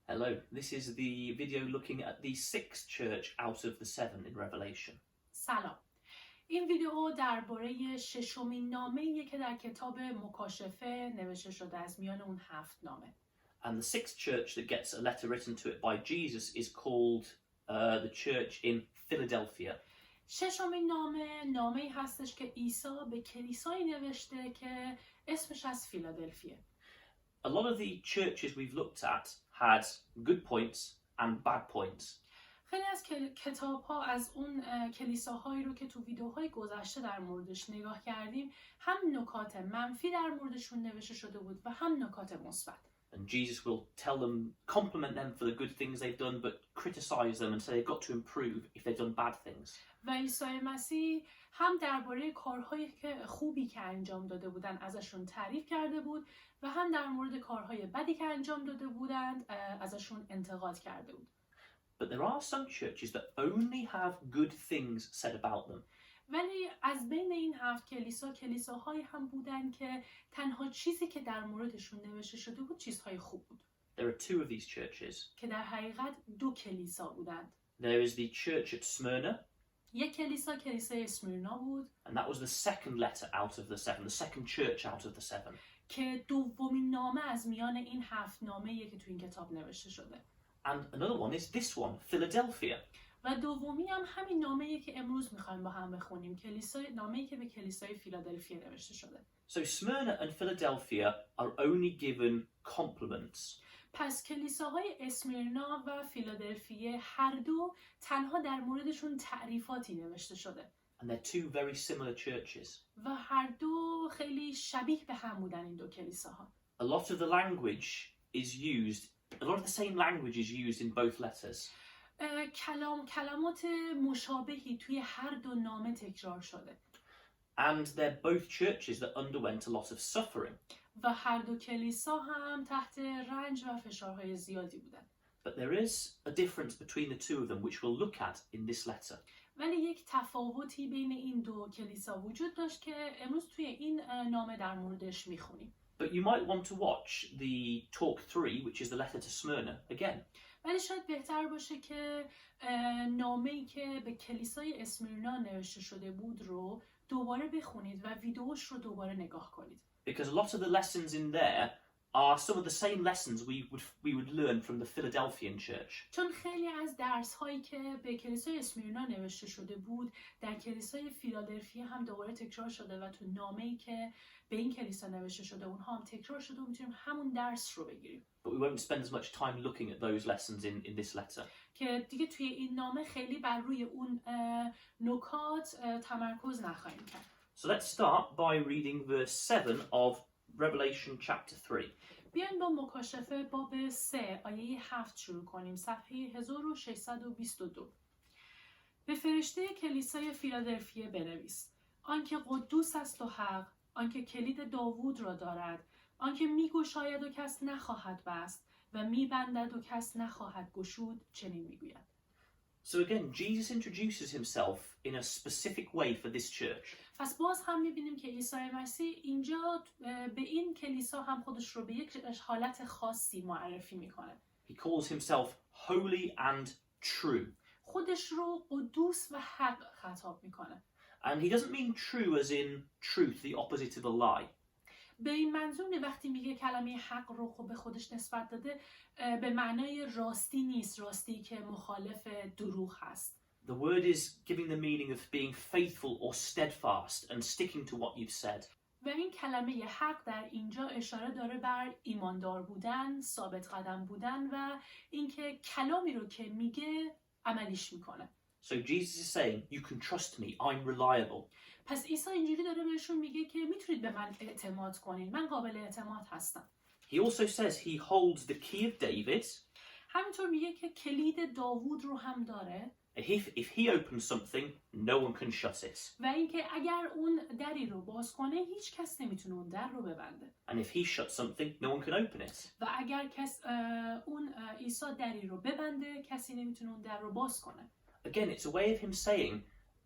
Hello, this is the video looking at the sixth church out of the seven in Revelation. سلام. این ویدیو درباره ششمین نامه‌ایه که در کتاب مکاشفه نوشته شده از میان اون 7 نامه. And the sixth church that gets a letter written to it by Jesus is called the church in Philadelphia. ششمین نامه‌ای هستش که عیسی به کلیسایی نوشته که اسمش از فیلادلفیه. A lot of the churches we've looked at had good points and bad points. خیلی از کتاب‌ها از اون کلیساهایی رو که تو ویدیوهای گذشته در موردش نگاه کردیم هم نکات منفی در موردشون نوشته شده بود و هم نکات مثبت. And Jesus will tell them, compliment them for the good things they've done, but criticize them and say they've got to improve if they've done bad things. و عیسی مسیح هم درباره کارهایی که خوبی که انجام داده بودن ازشون تعریف کرده بود و هم در مورد کارهای بدی که انجام داده بودند ازشون انتقاد کرده بود. But there are some churches that only have good things said about them. ولی از بین این 7 کلیساهایی هم بودن که تنها چیزی که در موردشون نوشته شده بود چیزهای خوب بود. There are two of these churches. که در حقیقت 2 کلیسا بودند. There is the church at Smyrna. یک کلیسای اسمیرنا بود. And that was the second letter out of the seven, the second church out of the seven. که دومین نامه از میان این 7 نامه‌ایه که تو این کتاب نوشته شده. And another one is this one, Philadelphia. و دومی هم همین نامه‌ایه که امروز می‌خوایم با هم بخونیم، نامه‌ای که به کلیسای فیلادلفیه نوشته شده. So Smyrna and Philadelphia are only given compliments. پس کلیساهای اسمیرنا و فیلادلفیه هر دو تنها در موردشون تعریفاتی نوشته شده. And they're two very similar churches. و هر دو خیلی شبیه به هم بودن این 2 کلیساها. A lot of the language is used, a lot of the same language is used in both letters. کلمات مشابهی توی هر 2 نامه تکرار شده. And they're both churches that underwent a lot of suffering. و هر 2 کلیسا هم تحت رنج و فشارهای زیادی بودن. But there is a difference between the two of them which we'll look at in this letter. ولی یک تفاوتی بین این 2 کلیسا وجود داشت که امروز توی این نامه در موردش میخونیم. But you might want to watch the talk 3, which is the letter to Smyrna, again. ولی شاید بهتر باشه که نامه‌ای که به کلیسای اسمیرنا نوشته شده بود رو دوباره بخونید و ویدئوش رو دوباره نگاه کنید. Because a lot of the lessons in there are some of the same lessons we would learn from the Philadelphian church. چون خیلی از درس‌هایی که به کلیسای اسمیرنا نوشته شده بود در کلیسای فیلادلفیه هم دوباره تکرار شده و تو نامه‌ای که به این کلیسا نوشته شده اونها هم تکرار شده و میتونیم همون درس رو بگیریم. But we won't spend as much time looking at those lessons in this letter. که دیگه توی این نامه خیلی بر روی اون نکات تمرکز نخواهیم کرد. So let's start by reading verse 7 of Revelation chapter 3. بیاین با مکاشفه باب 3 آیه 7 شروع کنیم. صفحه 1622. به فرشته کلیسای فیلادلفیه بنویس: آنکه قدوس است و حق، آنکه کلید داوود را دارد، آنکه میگشاید و کس نخواهد بست و میبندد و کس نخواهد گشود، چنین میگوید. So again, Jesus introduces himself in a specific way for this church. پس باز هم میبینیم که عیسی مسیح اینجا به این کلیسا هم خودش رو به یک حالت خاصی معرفی میکنه. He calls himself holy and true. خودش رو قدوس و حق خطاب میکنه. And he doesn't mean true as in truth, the opposite of a lie. به این منظور وقتی میگه کلمه حق رو خب به خودش نسبت داده به معنای راستی نیست، راستی که مخالف دروغ هست. The word is giving the meaning of being faithful or steadfast and sticking to what you've said. و این کلمه حق در اینجا اشاره داره بر ایماندار بودن، ثابت قدم بودن و اینکه کلامی رو که میگه عملیش میکنه. So Jesus is saying, you can trust me, I'm reliable. پس عیسی اینجوری داره بهشون میگه که میتونید به من اعتماد کنید، من قابل اعتماد هستم. He also says he holds the key of David. همینطور میگه که کلید داوود رو هم داره. If he opens something, no one can shut it. و اینکه اگر اون دری رو باز کنه هیچ کس نمیتونه اون در رو ببنده. And if he shuts something, no one can open it. و اگر اون عیسی دری رو ببنده کسی نمیتونه اون در رو باز کنه. Again, it's a way of him saying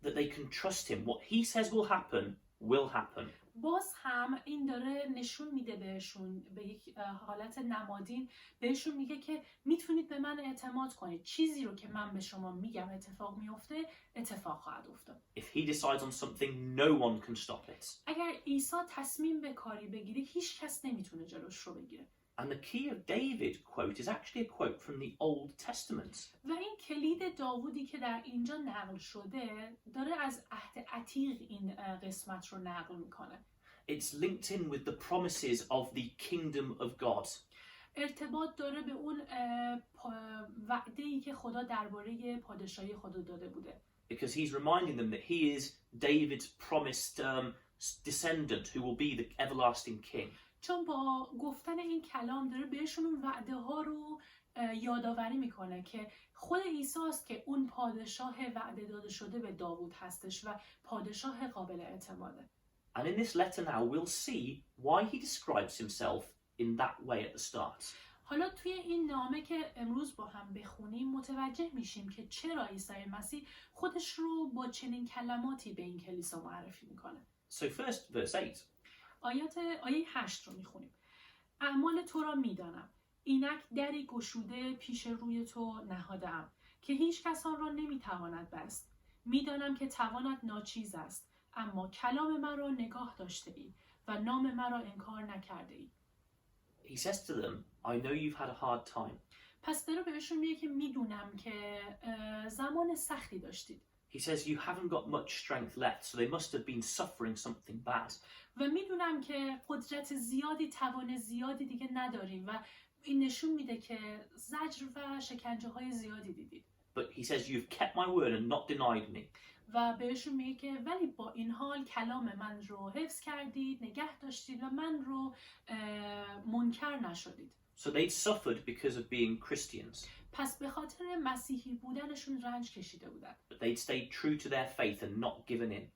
that they can trust him. What he says will happen باز هم این داره نشون میده بهشون، به یک حالت نمادین بهشون میگه که میتونید به من اعتماد کنید، چیزی رو که من به شما میگم اتفاق میفته، اتفاق خواهد افتاد. If he decides on something, no one can stop it. اگر عیسی تصمیم به کاری بگیره، هیچ کس نمیتونه جلوش رو بگیره. And the key of David quote is actually a quote from the Old Testament. و این کلید داوودی که در اینجا نقل شده داره از عهد عتیق این قسمت رو نقل میکنه. It's linked in with the promises of the kingdom of God. ارتباط داره به اون وعده‌ای که خدا درباره پادشاهی خدا داده بوده. Because he's reminding them that he is David's promised descendant who will be the everlasting king. چون با گفتن این کلام داره بهشون اون وعده ها رو یادآوری میکنه که خود عیسی است که اون پادشاه وعده داده شده به داوود هستش و پادشاه قابل اعتماده. And in this letter now we'll see why he describes himself in that way at the start. حالا توی این نامه که امروز با هم بخونیم متوجه میشیم که چرا عیسی مسیح خودش رو با چنین کلماتی به این کلیسا معرفی میکنه. So first, verse 8. آیه 8 رو میخونیم. اعمال تو را میدانم، اینک دری گشوده پیش روی تو نهادم که هیچ کس آن را نمیتواند بست. میدانم که توانت ناچیز است، اما کلام مرا نگاه داشته ای و نام مرا انکار نکرده ای. He says to them, I know you've had a hard time. پس داره بهشون میگه که میدونم که زمان سختی داشتید. He says you haven't got much strength left, so they must have been suffering something bad. و میدونم که قدرت زیادی، توان زیادی دیگه نداریم و این نشون میده که زجر و شکنجه های زیادی دیدید. But he says you've kept my word and not denied me. و بهشون میگه که ولی با این حال کلام من رو حفظ کردید، نگه داشتید و من رو منکر نشدید. So they'd suffered because of being Christians. پس به خاطر مسیحی بودنشون رنج کشیده بودن. But they'd stayed true to their faith and not given in.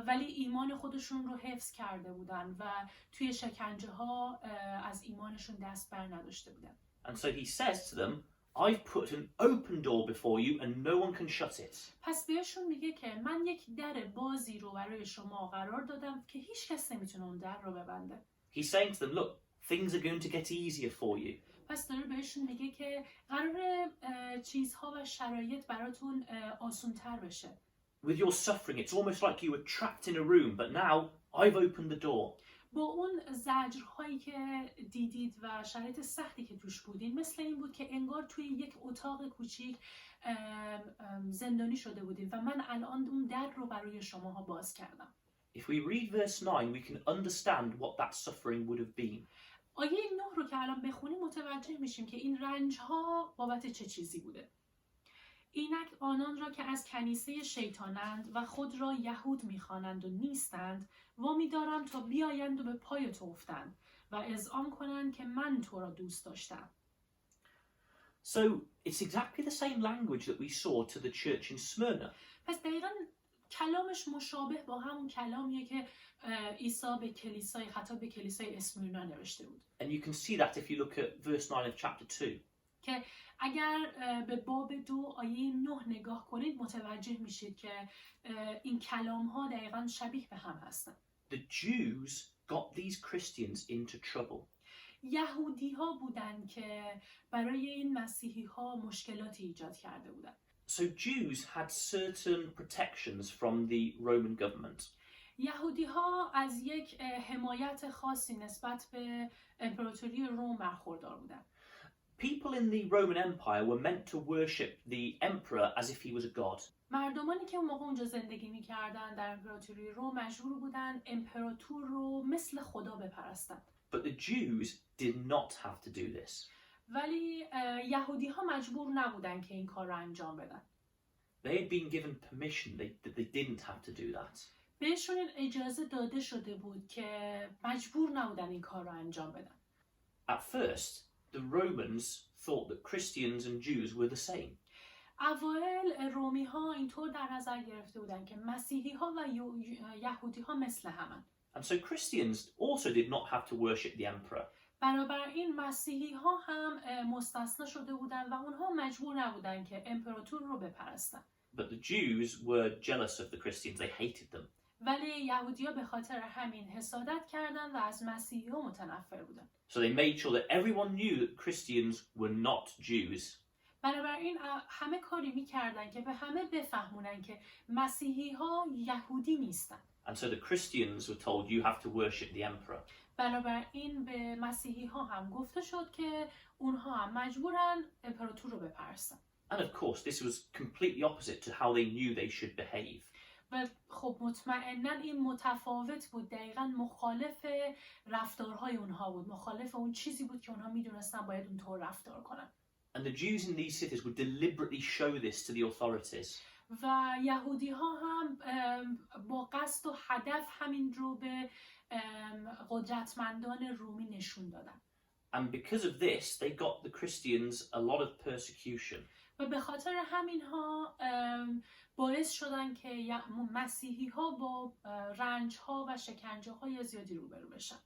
ولی ایمان خودشون رو حفظ کرده بودن و توی شکنجه ها از ایمانشون دست بر نداشته بودن. And so he says to them, I've put an open door before you and no one can shut it. پس بهشون میگه که من یک در بازی رو برای شما قرار دادم که هیچ کس نمیتونه اون در رو ببنده. He's saying to them, look, things are going to get easier for you. پس داره بهشون میگه که قرار چیزها و شرایط براتون آسان‌تر بشه. With your suffering, it's almost like you were trapped in a room, but now I've opened the door. با اون زجرهایی که دیدید و شرایط سختی که توش بودین مثل این بود که انگار توی یک اتاق کوچیک زندانی شده بودین و من الان اون در رو برای شماها باز کردم. If we read verse 9, we can understand what that suffering would have been. آیه 9 رو که الان بخونیم متوجه میشیم که این رنج‌ها بابت چه چیزی بوده. اینک آنان را که از کنیسه شیطانند و خود را یهود می‌خوانند و نیستند وامی دارم تا بیایند و به پای تو افتند و اذعان کنند که من تو را دوست داشتم. So it's exactly the same language that we saw to the church in Smyrna. پس دقیقاً کلامش مشابه با همون کلامیه که عیسی به کلیسای خطاب به کلیسای اسمیرنا نوشته بود. And you can see that if you look at verse 9 of chapter 2. که اگر به باب 2 آیه 9 نگاه کنید متوجه میشید که این کلام ها دقیقاً شبیه به هم هستن. The Jews got these Christians into trouble. یهودی ها بودن که برای این مسیحی ها مشکلاتی ایجاد کرده بودن. So Jews had certain protections from the Roman government. یهودی ها از یک حمایت خاصی نسبت به امپراتوری روم برخوردار بودن. People in the Roman Empire were meant to worship the emperor as if he was a god. مردمانی که اون موقع اونجا زندگی می‌کردن در امپراتوری روم مجبور بودن امپراتور رو مثل خدا بپرستن. But the Jews did not have to do this. ولی یهودی ها مجبور نبودن که این کار رو انجام بدن. They had been given permission that they didn't have to do that. بهشون این اجازه داده شده بود که مجبور نبودن این کار رو انجام بدن. At first, the Romans thought that Christians and Jews were the same. اوایل رومی ها اینطور در نظر گرفته بودن که مسیحی ها و یهودی ها مثل همن. And so Christians also did not have to worship the emperor. بنابراین مسیحی ها هم مستثنا شده بودن و اونها مجبور نبودن که امپراتور رو بپرستن. But the Jews were jealous of the Christians. They hated them. ولی یهودی‌ها به خاطر همین حسادت کردن و از مسیحی‌ها متنفر بودن. So they made sure that everyone knew that Christians were not Jews. بنابراین همه کاری می‌کردن که به همه بفهمونن که مسیحی‌ها یهودی نیستن. And so the Christians were told, you have to worship the emperor. بنابراین به مسیحی‌ها هم گفته شد که اونها هم مجبورن امپراتور رو بپرستن. And of course, this was completely opposite to how they knew they should behave. و خب مطمئناً این متفاوت بود، دقیقاً مخالف رفتارهای اونها بود، مخالف اون چیزی بود که اونها میدونستن باید اونطور رفتار کنن. And the Jews in these cities would deliberately show this to the authorities. و یهودی ها هم با قصد و هدف همین رو به قدرتمندان رومی نشون دادن. And because of this, they got the Christians a lot of persecution. و به خاطر همین ها باعث شدن که مسیحی ها با رنج ها و شکنجه های زیادی روبرو بشن.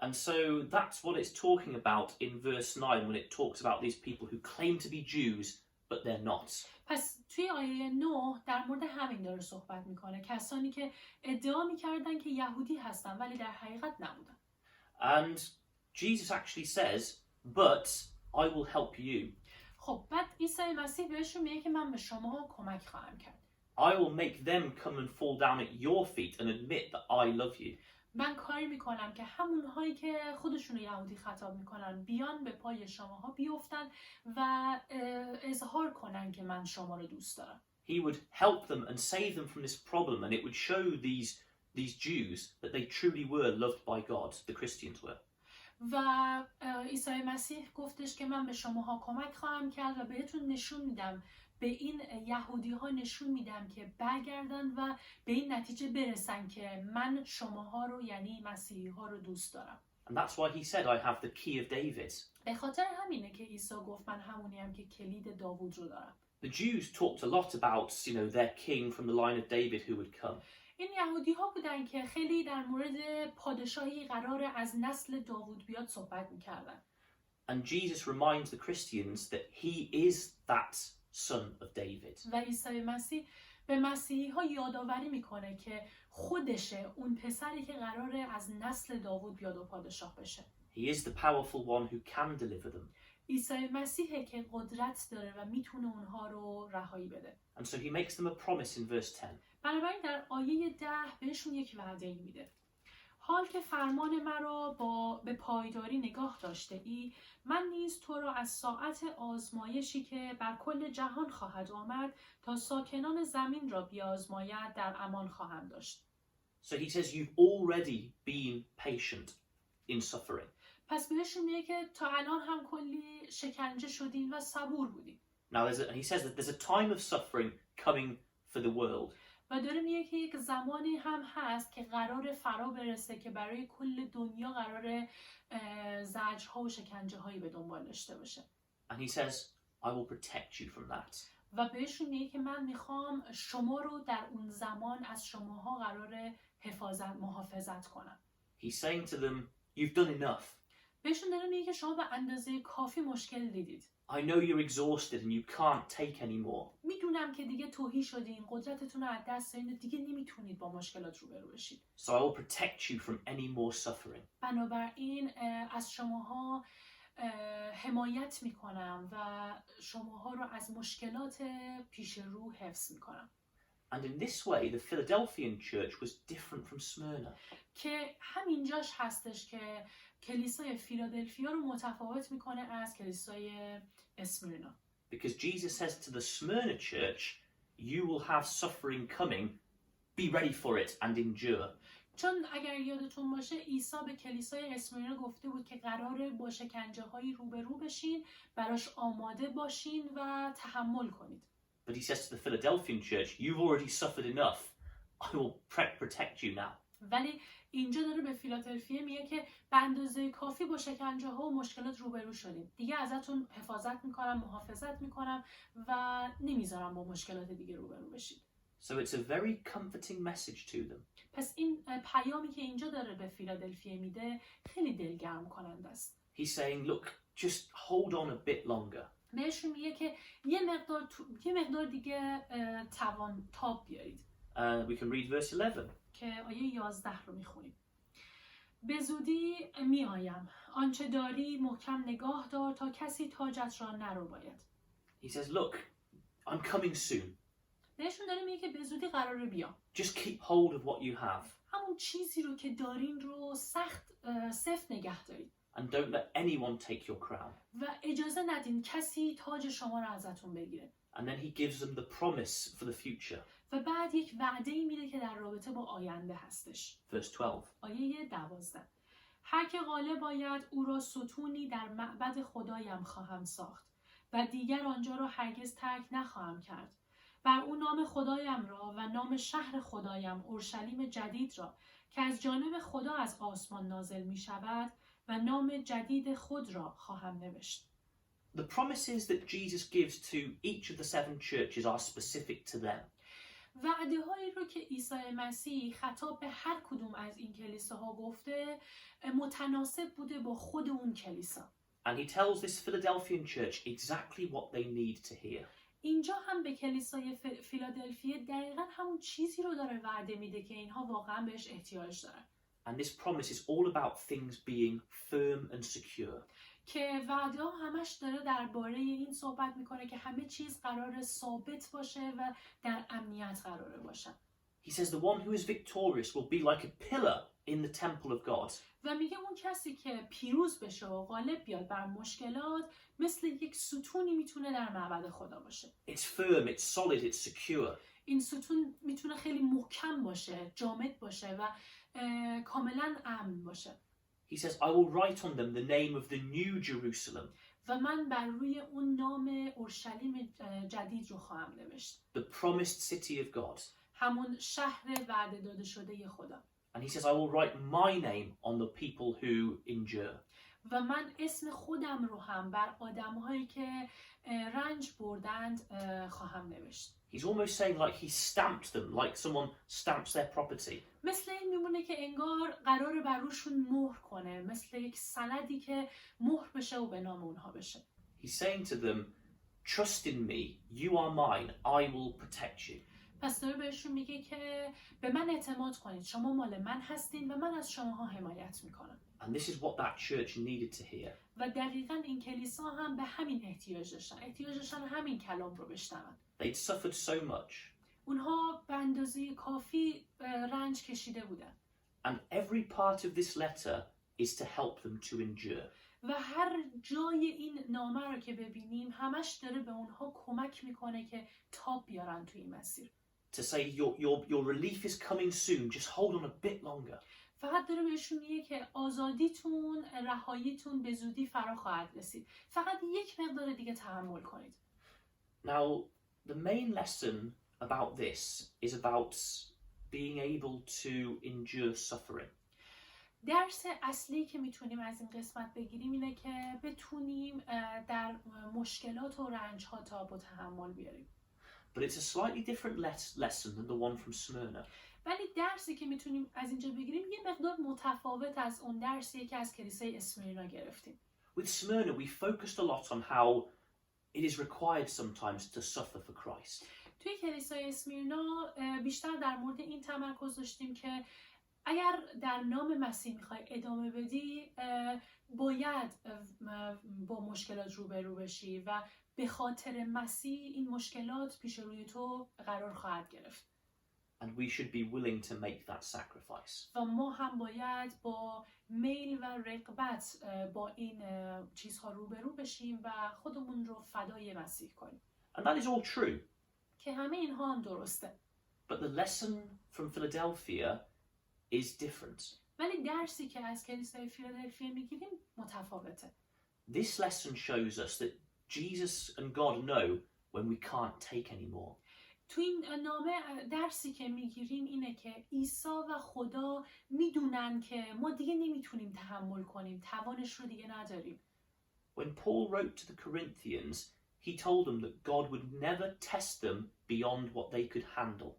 And so that's what it's talking about in verse 9 when it talks about these people who claim to be Jews but they're not. پس توی آیه 9 در مورد همین داره صحبت میکنه، کسانی که ادعا میکردن که یهودی هستن ولی در حقیقت نبودن. And Jesus actually says, but I will help you. خب بعد عیسی مسیح بهشون میگه که من به شما کمک خواهم کرد. I will make them come and fall down at your feet and admit that I love you. من کاری میکنم که همونهایی که خودشون رو یهودی خطاب میکنن بیان به پای شماها بیفتن و اظهار کنن که من شما رو دوست دارم. He would help them and save them from this problem, and it would show these Jews that they truly were loved by God, the Christians were. و عیسی مسیح گفتش که من به شماها کمک خواهم کرد و بهتون نشون میدم، به این یهودی ها نشون میدم که برگردن و به این نتیجه برسن که من شماها رو یعنی مسیحی ها رو دوست دارم. And that's why he said, I have the key of David. به خاطر همینه که عیسی گفت من همونیم که کلید داوود رو دارم. The Jews talked a lot about, their king from the line of David who would come. این یهودی ها بودن که خیلی در مورد پادشاهی قرار از نسل داوود بیاد صحبت میکردن. And Jesus reminds the Christians that he is that son of David. و عیسی مسیح به مسیحی ها یادآوری میکنه که خودشه اون پسری که قراره از نسل داوود بیاد و پادشاه بشه. He is the powerful one who can deliver them. عیسی مسیحه که قدرت داره و میتونه اونها رو رهایی بده. And so he makes them a promise in verse 10. بنابراین در آیه 10 بهشون یک وعده میده. حال که فرمان مرا به پایداری نگاه داشته ای، من نیز تو را از ساعت آزمایشی که بر کل جهان خواهد آمد تا ساکنان زمین را بیازماید در امان خواهم داشت. So he says you've already been patient in suffering. پس بهشون میگه که تا الان هم کلی شکنجه شدین و صبور بودین. Now he says that there's a time of suffering coming for the world. و داره میگه که یک زمانی هم هست که قرار فرا برسه که برای کل دنیا قرار زجرها و شکنجه هایی به دنبال داشته باشه. And he says, I will protect you from that. و بهشون میگه که من میخوام شما رو در اون زمان از شماها قرار محافظت کنم. He's saying to them, you've done enough. بهشون داره میگه که شما به اندازه کافی مشکل دیدید. I know you're exhausted and you can't take any more. میدونم که دیگه تهی شدین، قدرتتون رو از دست دادین، دیگه نمیتونید با مشکلات روبرو بشید. So I will protect you from any more suffering. بنابراین از شماها حمایت میکنم و شماها رو از مشکلات پیش رو حفظ میکنم. And in this way, the Philadelphian church was different from Smyrna. که همینجاش هستش که کلیسای فیلادلفیا رو متفاوت میکنه از کلیسای اسمیرنا. Because Jesus says to the Smyrna church, you will have suffering coming, be ready for it and endure. چون اگر یادتون باشه عیسی به کلیسای اسمیرنا گفته بود که قراره با شکنجه هایی روبرو بشین، براش آماده باشین و تحمل کنید. But he says to the Philadelphian church, you've already suffered enough. I will protect you now. ولی اینجا داره به فیلادلفیه میگه که به اندازه کافی با شکنجه ها و مشکلات روبرو شدید. دیگه ازتون حفاظت میکنم، محافظت میکنم و نمیذارم با مشکلات دیگه روبرو بشید. So it's a very comforting message to them. پس این پیامی که اینجا داره به فیلادلفیه میده خیلی دلگرم کننده است. He's saying, look, just hold on a bit longer. بهشون میگه که یه مقدار دیگه تاب بیارید. We can read verse 11. که آیه 11 رو میخونیم. به زودی میآیم، آنچه داری محکم نگاه دار تا کسی تاجت را نرباید. He says, look, I'm coming soon. بهشون داره میگه که به زودی قراره بیام. Just keep hold of what you have. همون چیزی رو که دارین رو سفت نگه دارید. And don't let anyone take your crown. و اجازه ندین کسی تاج شما رو ازتون بگیره. And then he gives them the promise for the future. و بعد یک وعده‌ای میده که در رابطه با آینده هستش. Verse 12. آیه 12. هر که غالب آید او را ستونی در معبد خدایم خواهم ساخت و دیگر آنجا را هرگز ترک نخواهم کرد. بر او نام خدایم را و نام شهر خدایم اورشلیم جدید را که از جانب خدا از آسمان نازل می شود و نام جدید خود را خواهم نوشت. The promises that Jesus gives to each of the 7 churches are specific to them. وعده هایی رو که عیسی مسیح خطاب به هر کدوم از این کلیساها گفته متناسب بوده با خود اون کلیسا. And he tells this Philadelphian church exactly what they need to hear. اینجا هم به کلیسای فیلادلفیه دقیقاً همون چیزی رو داره وعده میده که اینها واقعاً بهش احتیاج دارن. And this promise is all about things being firm and secure. که وعده ها همش داره درباره این صحبت میکنه که همه چیز قرار ثابت باشه و در امنیت قراره باشه. He says the one who is victorious will be like a pillar in the temple of God. و میگه اون کسی که پیروز بشه و غالب بیاد بر مشکلات مثل یک ستونی میتونه در معبد خدا باشه. It's firm, it's solid, it's secure. این ستون میتونه خیلی محکم باشه، جامد باشه و کاملا امن باشه. He says, I will write on them the name of the new Jerusalem. و من بر روی اون نام اورشلیم جدید رو خواهم نوشت. The promised city of God. همون شهر وعده داده شده خدا. And he says, I will write my name on the people who endure. و من اسم خودم رو هم بر آدم‌هایی که رنج بردند خواهم نوشت. He's almost saying like he stamped them, like someone stamps their property. مثل این میمونه که انگار قراره بر روشون مهر کنه، مثل یک سندی که مهر بشه و به نام اونها بشه. He's saying to them, trust in me, you are mine, I will protect you. پس داره بهشون میگه که به من اعتماد کنید، شما مال من هستین و من از شماها حمایت میکنم. And this is what that church needed to hear. و دقیقاً این کلیسا هم به همین احتیاج داشتن همین کلام رو بشنون. They'd suffered so much. اونها به اندازه کافی رنج کشیده بودن. And every part of this letter is to help them to endure. و هر جای این نامه رو که ببینیم همش داره به اونها کمک میکنه که تاب بیارن توی این مسیر. To say your relief is coming soon, just hold on a bit longer. فقط داره بهشون میگه که آزادیتون، رهاییتون به زودی فرا خواهد رسید. فقط یک مقدار دیگه تحمل کنید. Now, the main lesson about this is about being able to endure suffering. درس اصلی که میتونیم از این قسمت بگیریم اینه که بتونیم در مشکلات و رنج‌ها تاب و تحمل بیاریم. But it's a slightly different lesson than the one from Smyrna. ولی درسی که میتونیم از اینجا بگیریم یه مقدار متفاوت از اون درسیه که از کلیسای اسمیرنا گرفتیم. With Smyrna, we focused a lot on how it is required sometimes to suffer for Christ. توی کلیسای اسمیرنا بیشتر در مورد این تمرکز داشتیم که اگر در نام مسیح میخوای ادامه بدی باید با مشکلات روبرو بشی و به خاطر مسیح این مشکلات پیش روی تو قرار خواهد گرفت. And we should be willing to make that sacrifice. و ما هم باید با میل و رغبت با این چیزها روبرو بشیم و خودمون رو فدای مسیح کنیم. And that is all true. که همه اینها هم درسته. But the lesson from Philadelphia is different. ولی درسی که از کلیسای فیلادلفیه میگیریم متفاوته. This lesson shows us that Jesus and God know when we can't take any more. تو این نامه درسی که میگیریم اینه که عیسی و خدا میدونن که ما دیگه نمیتونیم تحمل کنیم، توانش رو دیگه نداریم. When Paul wrote to the Corinthians, he told them that God would never test them beyond what they could handle.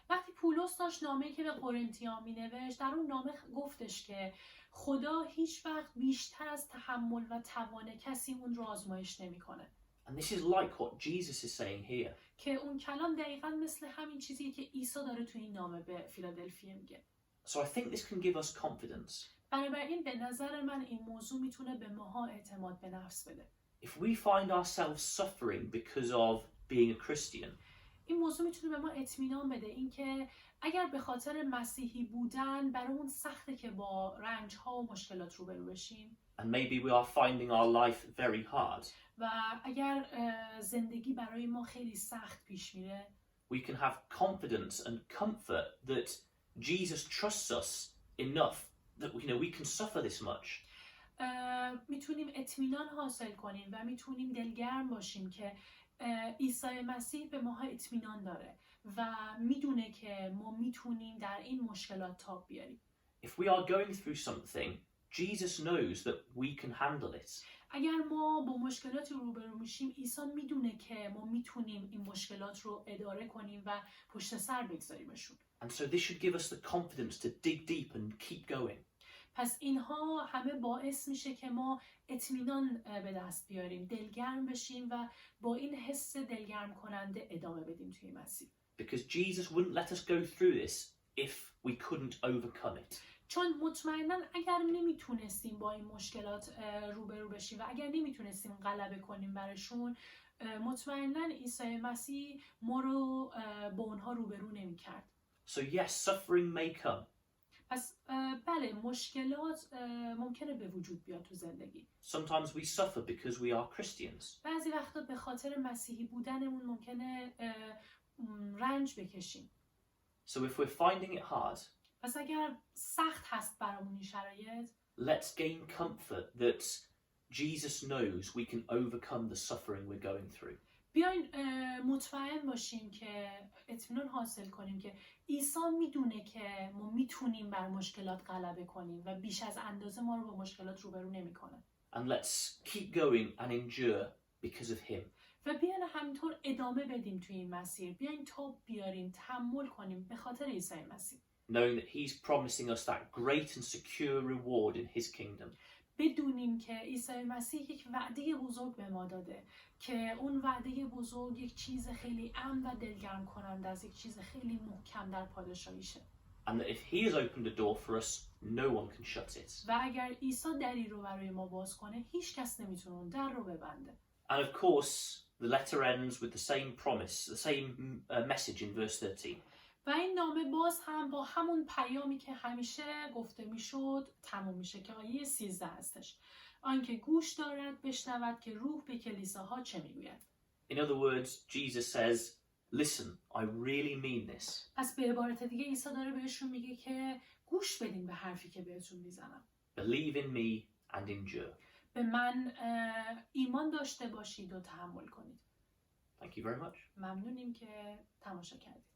وقتی پولس داشت نامه‌ای که به قرنتیان مینوشت در اون نامه گفتش که خدا هیچ وقت بیشتر از تحمل و توان کسی اون رو آزمایش نمیکنه. And this is like what Jesus is saying here. که اون کلام دقیقاً مثل همین چیزیه که عیسی داره تو این نامه به فیلادلفیه میگه. So I think this can give us confidence. بنابراین به نظر من این موضوع میتونه به ماها اعتماد به نفس بده. If we find ourselves suffering because of being a Christian, این موضوع میتونه به ما اطمینان بده اینکه اگر به خاطر مسیحی بودن برامون سخته که با رنج‌ها و مشکلات روبرو بشیم and maybe we are finding our life very hard, و اگر زندگی برای ما خیلی سخت پیش میره، we can have confidence and comfort that Jesus trusts us enough that we can suffer this much. میتونیم اطمینان حاصل کنیم و میتونیم دلگرم باشیم که عیسی مسیح به ما اطمینان داره و میدونه که ما میتونیم در این مشکلات تاب بیاریم. If we are going through something, Jesus knows that we can handle it. اگر ما با مشکلاتی روبرو میشیم، عیسی میدونه که ما میتونیم این مشکلات رو اداره کنیم و پشت سر بگذاریمشون. And so this should give us the confidence to dig deep and keep going. پس اینها همه باعث میشه که ما اطمینان به دست بیاریم، دلگرم بشیم و با این حس دلگرم کننده ادامه بدیم توی مسیر. Because Jesus wouldn't let us go through this if we couldn't overcome it. چون مطمئناً اگر نمیتونستیم با این مشکلات روبرو بشیم و اگر نمیتونستیم غلبه کنیم برشون، مطمئناً عیسی مسیح ما رو با اونها روبرو نمیکرد. So yes, suffering may come. پس بله، مشکلات ممکنه به وجود بیاد تو زندگی. Sometimes we suffer because we are Christians. بعضی وقتا به خاطر مسیحی بودنمون ممکنه رنج بکشیم. So if we're finding it hard, پس اگر سخت هست برامون این شرایط، let's gain comfort that Jesus knows we can overcome the suffering we're going through. بیاین مطمئن باشیم که اطمینان حاصل کنیم که عیسی میدونه که ما میتونیم بر مشکلات غلبه کنیم و بیش از اندازه ما رو با مشکلات روبرو نمیکنه. And let's keep going and endure because of him. و بیاین همینطور ادامه بدیم توی این مسیر، بیاین تاب بیاریم، تحمل کنیم به خاطر عیسی مسیح. Knowing that he's promising us that great and secure reward in his kingdom. بدونیم که عیسی مسیح یک وعده بزرگ به ما داده که اون وعده بزرگ یک چیز خیلی امن و دلگرم کننده است، یک چیز خیلی محکم در پادشاهیشه. And that if he has opened a door for us, no one can shut it. و اگر عیسی دری رو برای ما باز کنه، هیچ کس نمیتونه اون در رو ببنده. And of course, the letter ends with the same promise, the same message in verse 13. و این نامه باز هم با همون پیامی که همیشه گفته میشد تموم میشه که آیه 13 هستش. آنکه گوش دارد بشنود که روح به کلیساها چه میگوید. In other words, Jesus says, listen, I really mean this. پس به عبارت دیگه عیسی داره بهشون میگه که گوش بدین به حرفی که بهتون میزنم. Believe in me and endure. به من ایمان داشته باشید و تحمل کنید. Thank you very much. ممنونیم که تماشا کردید.